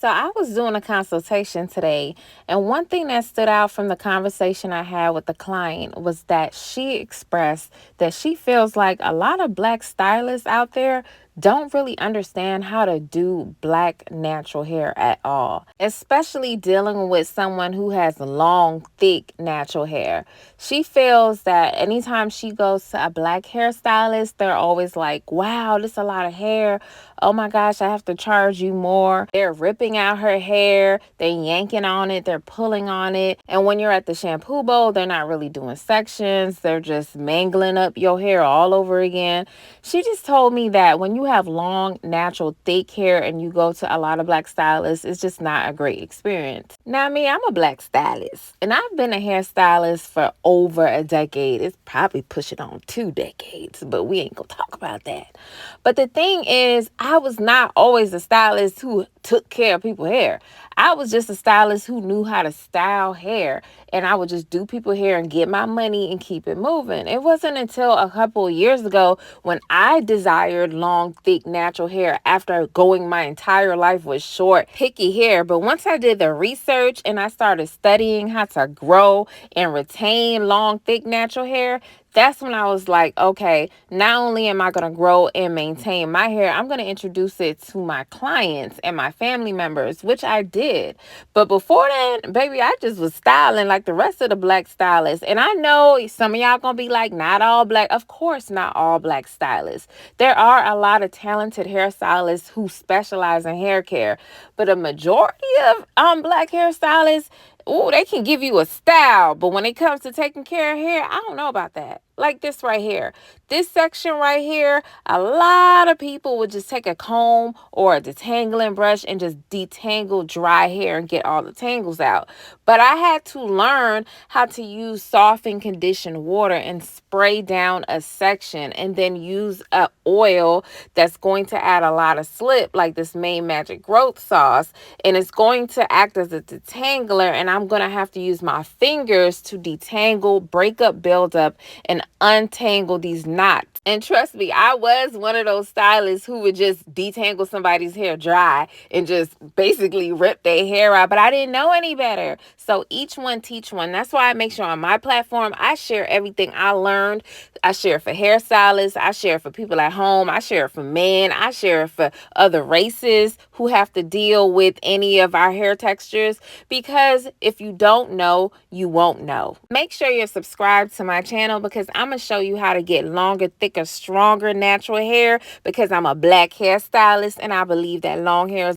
So I was doing a consultation today, and one thing that stood out from the conversation I had with the client was that she expressed that she feels like a lot of Black stylists out there don't really understand how to do Black natural hair at all, especially dealing with someone who has long, thick natural hair. She feels that anytime she goes to a Black hairstylist, they're always like, wow, this is a lot of hair. Oh my gosh, I have to charge you more. They're ripping out her hair, they're yanking on it, they're pulling on it. And when you're at the shampoo bowl, they're not really doing sections, they're just mangling up your hair all over again. She just told me that when you have long, natural, thick hair and you go to a lot of Black stylists, it's just not a great experience. Now, me, I'm a Black stylist, and I've been a hairstylist for over a decade. It's probably pushing on 2 decades, but we ain't gonna talk about that. But the thing is, I was not always a stylist who took care of people's hair. I was just a stylist who knew how to style hair, and I would just do people's hair and get my money and keep it moving. It wasn't until a couple of years ago when I desired long, thick, natural hair after going my entire life with short, picky hair. But once I did the research and I started studying how to grow and retain long, thick, natural hair, that's when I was like, okay, not only am I going to grow and maintain my hair, I'm going to introduce it to my clients and my family members, which I did. But before then, baby, I just was styling like the rest of the Black stylists. And I know some of y'all going to be like, not all Black. Of course, not all Black stylists. There are a lot of talented hairstylists who specialize in hair care. But a majority of Black hairstylists, oh, they can give you a style, but when it comes to taking care of hair, I don't know about that. Like this right here. This section right here, a lot of people would just take a comb or a detangling brush and just detangle dry hair and get all the tangles out. But I had to learn how to use soft and conditioned water and spray down a section and then use a oil that's going to add a lot of slip, like this Main Magic Growth Sauce, and it's going to act as a detangler, and I'm going to have to use my fingers to detangle, break up, build up, and untangle these knots. And trust me, I was one of those stylists who would just detangle somebody's hair dry and just basically rip their hair out, but I didn't know any better. So each one teach one. That's why I make sure on my platform, I share everything I learned. I share it for hairstylists, I share it for people at home, I share it for men, I share it for other races who have to deal with any of our hair textures, because if you don't know, you won't know. Make sure you're subscribed to my channel, because I'm going to show you how to get longer, thicker, stronger natural hair, because I'm a Black hairstylist and I believe that long hair is